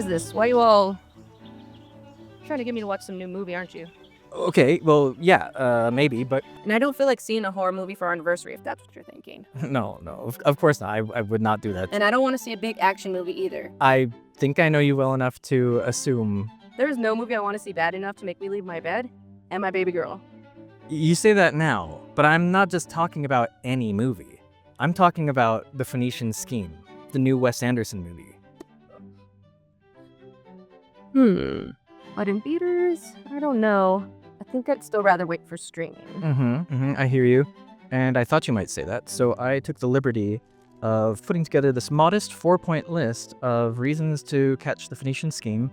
is this? Why you all trying to get me to watch some new movie, aren't you? Okay, well, yeah, maybe, but And I don't feel like seeing a horror movie for our anniversary, if that's what you're thinking. no, of course not. I would not do that. And I don't want to see a big action movie either. I think I know you well enough to assume. There is no movie I want to see bad enough to make me leave my bed and my baby girl. You say that now, but I'm not just talking about any movie. I'm talking about The Phoenician Scheme, the new Wes Anderson movie. But in theaters, I don't know. I think I'd still rather wait for streaming. I hear you. And I thought you might say that, so I took the liberty of putting together this modest 4-point list of reasons to catch The Phoenician Scheme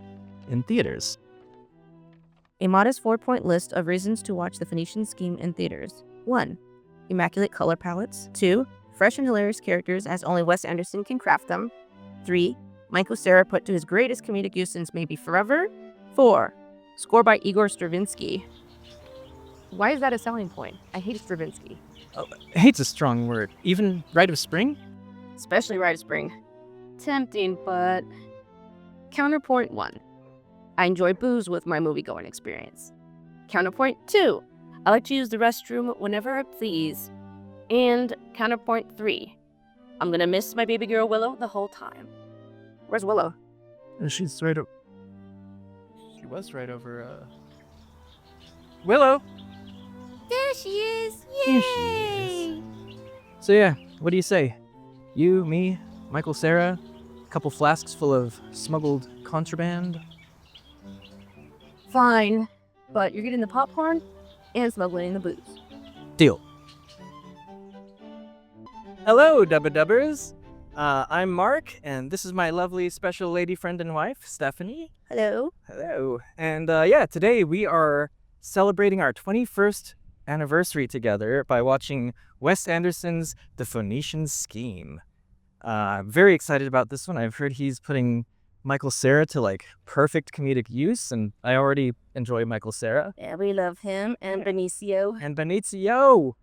in theaters. A modest 4-point list of reasons to watch The Phoenician Scheme in theaters. 1. Immaculate color palettes. 2. Fresh and hilarious characters as only Wes Anderson can craft them. 3. Michael Cera put to his greatest comedic use since maybe forever. 4. Score by Igor Stravinsky. Why is that a selling point? I hate Stravinsky. Oh, hate's a strong word. Even Rite of Spring? Especially Rite of Spring. Tempting, but... Counterpoint 1. I enjoy booze with my movie-going experience. Counterpoint 2. I like to use the restroom whenever I please. And counterpoint 3. I'm gonna miss my baby girl Willow the whole time. Where's Willow? She's right over... She was right over, Willow! There she is! There she is. So yeah, what do you say? You, me, Michael Cera, a couple flasks full of smuggled contraband? Fine, but you're getting the popcorn and smuggling the booze. Deal. Hello, DubbaDubbers. I'm Mark, and this is my lovely special lady friend and wife, Stephanie. Hello. Hello. And yeah, today we are celebrating our 21st anniversary together by watching Wes Anderson's The Phoenician Scheme. I'm very excited about this one. I've heard he's putting Michael Cera to like perfect comedic use, and I already enjoy Michael Cera. Yeah, we love him and Benicio. And Benicio!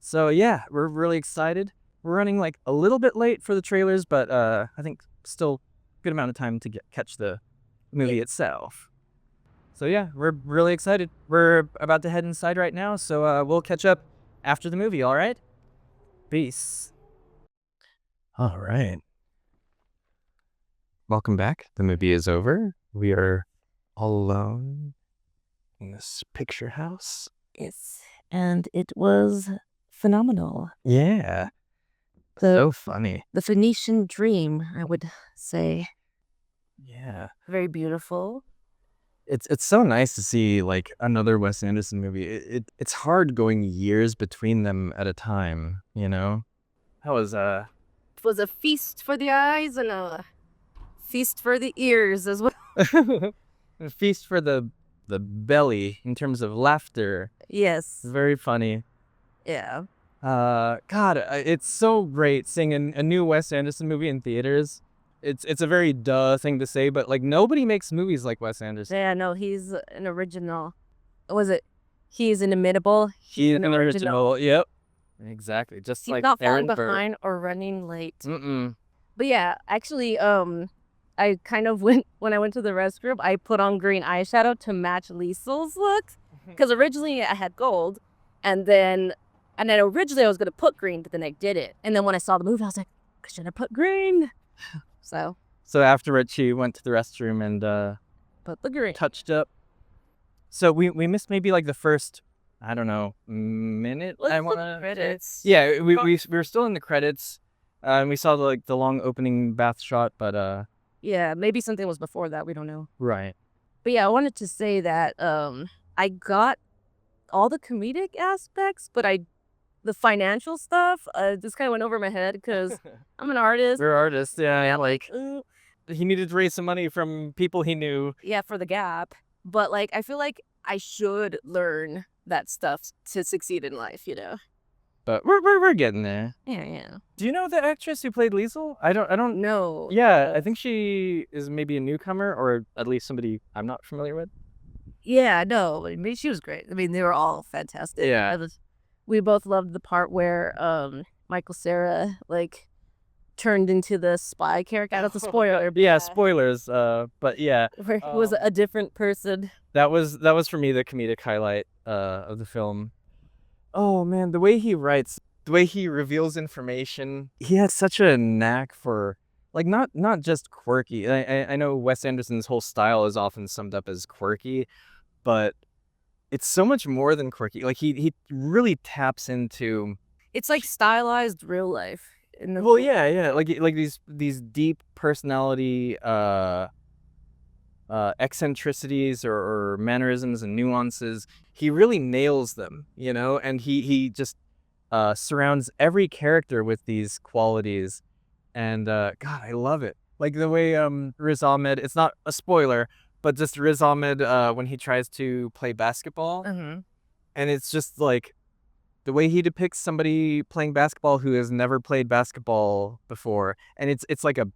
So yeah, we're really excited. We're running like a little bit late for the trailers, but I think still good amount of time to catch the movie itself. So yeah, we're really excited. We're about to head inside right now, so we'll catch up after the movie, all right? Peace. All right. Welcome back. The movie is over. We are all alone in this picture house. Yes, and it was phenomenal. Yeah. So funny. The Phoenician dream, I would say. Yeah. Very beautiful. It's so nice to see like another Wes Anderson movie. It's hard going years between them at a time, you know? That was It was a feast for the eyes and a feast for the ears as well. a feast for the belly in terms of laughter. Yes. Very funny. Yeah. God, it's so great seeing a new Wes Anderson movie in theaters. It's a very duh thing to say, but like nobody makes movies like Wes Anderson. Yeah, no, he's an original. Was it? He's inimitable. He's an original. Yep. Exactly. Just He's like not falling Aaron Burr. behind or running late. Mm-mm. But yeah, actually, I kind of when I went to the restroom, I put on green eyeshadow to match Liesel's look. Because originally I had gold, and then originally I was gonna put green, but then I didn't. And then when I saw the movie, I was like, I should have put green. So afterward, she went to the restroom and put the green. touched up. So we missed maybe like the first, I don't know, minute. Credits. Yeah, we were still in the credits, and we saw the long opening bath shot, but Yeah, maybe something was before that. We don't know. right. But yeah, I wanted to say that I got all the comedic aspects, but the financial stuff just kind of went over my head because I'm an artist. We're artists, yeah. Like he needed to raise some money from people he knew. Yeah, for the Gap. But like, I feel like I should learn that stuff to succeed in life, you know. But we're getting there. Yeah. Do you know the actress who played Liesel? I don't know. Yeah, I think she is maybe a newcomer, or at least somebody I'm not familiar with. Yeah, no. I mean, she was great. I mean, they were all fantastic. Yeah. We both loved the part where Michael Cera like turned into the spy character. That's a spoiler. Yeah, spoilers. But yeah, Where he was a different person. that was for me the comedic highlight of the film. Oh man, the way he writes, the way he reveals information, he has such a knack for like not just quirky. I know Wes Anderson's whole style is often summed up as quirky, but it's so much more than quirky. Like he really taps into. It's like stylized real life. Well, yeah, like these deep personality eccentricities or mannerisms and nuances. He really nails them, you know, and he just surrounds every character with these qualities, and God, I love it. Like the way Riz Ahmed. It's not a spoiler, but just Riz Ahmed when he tries to play basketball, and it's just like the way he depicts somebody playing basketball who has never played basketball before, and it's like a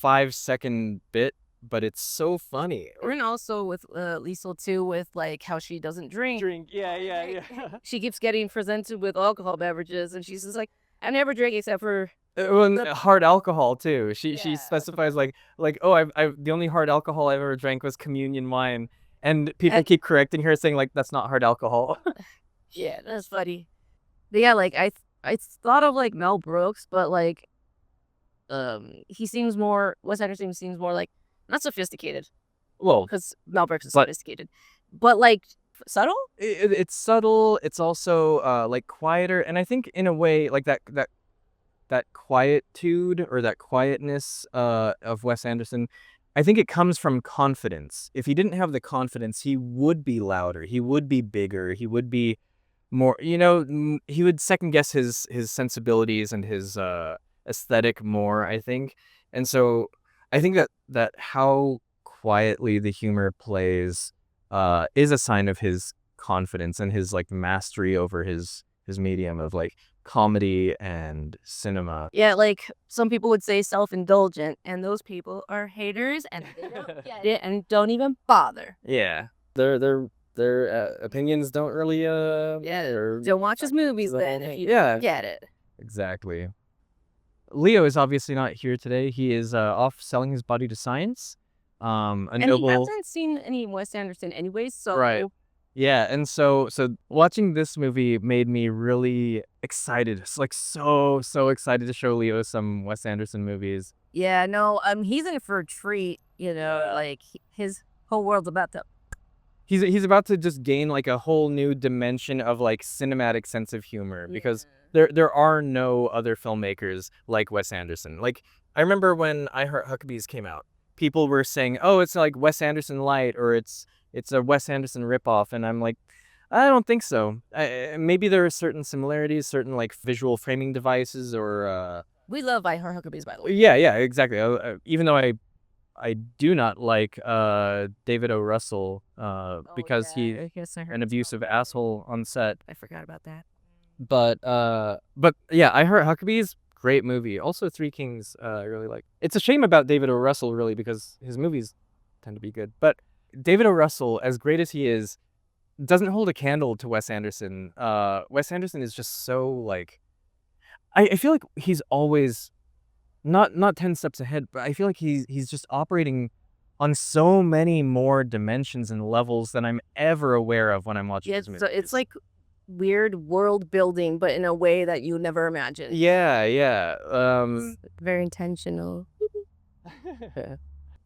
5-second bit, but it's so funny. And also with Liesl too, with like how she doesn't drink. Yeah. She keeps getting presented with alcohol beverages, and she's just like, I never drink except for Hard alcohol too. She Yeah. specifies like oh, I've the only hard alcohol I've ever drank was communion wine, and people keep correcting her saying like that's not hard alcohol. Yeah, that's funny. But yeah, like I thought of like Mel Brooks, but like he seems more, Wes Anderson seems more like not sophisticated, Well, because Mel Brooks is But- sophisticated, but like subtle. it's subtle. It's also like quieter, and I think in a way like that quietude or that quietness of Wes Anderson, I think it comes from confidence. If he didn't have the confidence, he would be louder. He would be bigger. He would be more, you know, he would second guess his sensibilities and his aesthetic more, I think. And so I think that how quietly the humor plays is a sign of his confidence and his like mastery over his medium of like comedy and cinema. Yeah, like some people would say self-indulgent, and those people are haters, and they don't get it and don't even bother. Yeah. Their opinions don't really Don't watch his movies then if you Yeah. get it. Exactly. Leo is obviously not here today. He is off selling his body to science. A And noble. he hasn't seen any Wes Anderson anyways, so Right. Yeah, and so watching this movie made me really excited. It's like so excited to show Leo some Wes Anderson movies. yeah, no, he's in for a treat, you know, like his whole world's about to. He's about to just gain like a whole new dimension of like cinematic sense of humor, because there are no other filmmakers like Wes Anderson. Like I remember when I Heart Huckabees came out, people were saying, "Oh, it's like Wes Anderson light," or it's a Wes Anderson ripoff, and I'm like, I don't think so. Maybe there are certain similarities, certain like visual framing devices, or We love I Heart Huckabees, by the way. yeah, exactly. Even though I do not like David O. Russell because he's an abusive asshole on set. I forgot about that. But yeah, I Heart Huckabees, great movie. Also, Three Kings, I really like. It's a shame about David O. Russell, really, because his movies tend to be good. But David O. Russell, as great as he is, doesn't hold a candle to Wes Anderson. Wes Anderson is just so like, I feel like he's always not 10 steps ahead, but I feel like he's just operating on so many more dimensions and levels than I'm ever aware of when I'm watching Yeah, his movies. so it's like weird world building, but in a way that you never imagined. Yeah. It's very intentional.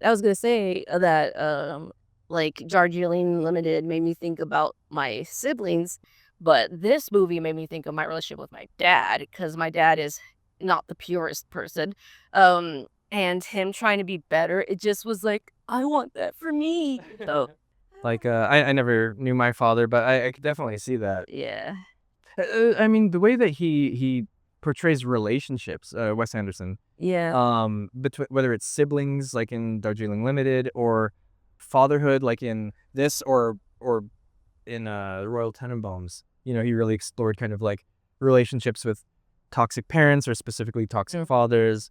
I was gonna say that like Darjeeling Limited made me think about my siblings, but this movie made me think of my relationship with my dad, because my dad is not the purest person, and him trying to be better, it just was like, I want that for me. So Like I never knew my father, but I could definitely see that. yeah, I mean, the way that he portrays relationships, Wes Anderson, yeah, between whether it's siblings like in Darjeeling Limited, or fatherhood like in this, or in the Royal Tenenbaums. You know, he really explored kind of like relationships with toxic parents, or specifically toxic fathers,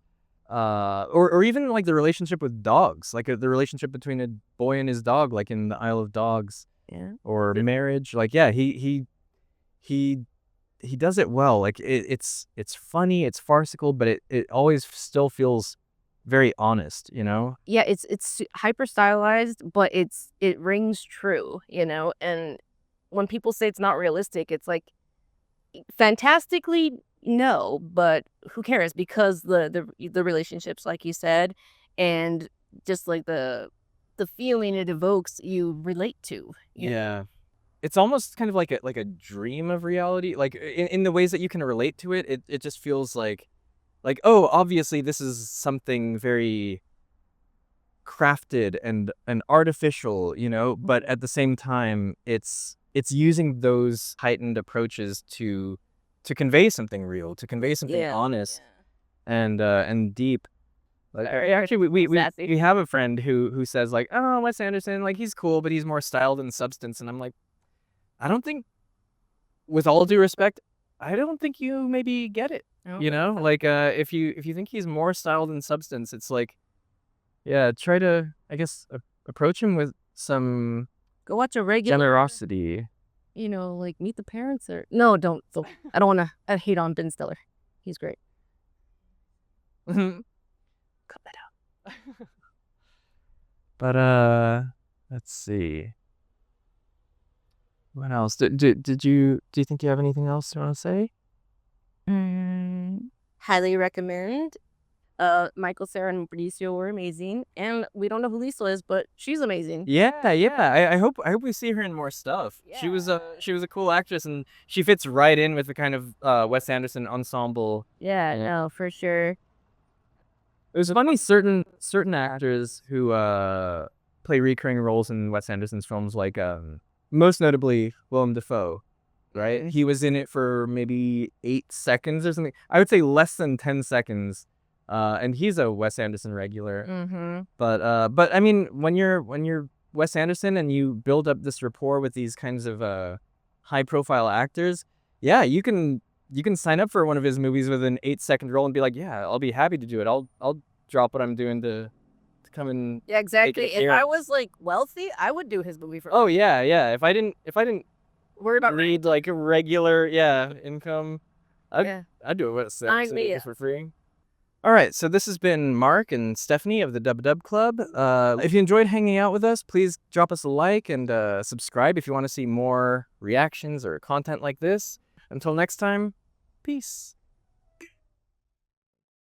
or even like the relationship with dogs, like the relationship between a boy and his dog, like in the Isle of Dogs, yeah. or marriage. Like, yeah, he he does it well. Like it's funny, it's farcical, but it always still feels very honest, you know? Yeah, it's hyper stylized, but it rings true, you know? And when people say it's not realistic, it's like fantastically no, but who cares? Because the relationships, like you said, and just like the feeling it evokes, you relate to. Yeah. It's almost kind of like a dream of reality. Like in the ways that you can relate to it, it just feels like, oh, obviously this is something very crafted and artificial, you know, but at the same time it's using those heightened approaches to convey something real, to convey something honest and deep. Like actually we have a friend who says like, oh, Wes Anderson, like he's cool, but he's more style than substance. And I'm like, I don't think, with all due respect, I don't think you maybe get it. You know, like if you think he's more style than substance, it's like, yeah, try to, I guess, approach him with some Go watch a regular, generosity. you know, like Meet the Parents or no, don't. I don't want to. I hate on Ben Stiller. He's great. Cut that out. But let's see. What else? Do you think you have anything else you want to say? Highly recommend. Michael, Sarah, and Benicio were amazing, and we don't know who Lisa is, but she's amazing. Yeah. I hope we see her in more stuff. She was a cool actress, and she fits right in with the kind of Wes Anderson ensemble. Yeah, no, for sure. It was funny, certain actors who play recurring roles in Wes Anderson's films, like most notably Willem Dafoe, right? He was in it for maybe 8 seconds or something. I would say less than 10 seconds. And he's a Wes Anderson regular. But I mean, when you're Wes Anderson and you build up this rapport with these kinds of high profile actors, yeah, you can sign up for one of his movies with an 8-second role and be like, yeah, I'll be happy to do it. I'll drop what I'm doing to come and Yeah, exactly. If I was like wealthy, I would do his movie for. Oh yeah. If I didn't worry about need like a regular income, I'd do it for free. All right, so this has been Mark and Stephanie of the DubbaDub Club. If you enjoyed hanging out with us, please drop us a like and subscribe if you want to see more reactions or content like this. Until next time, peace.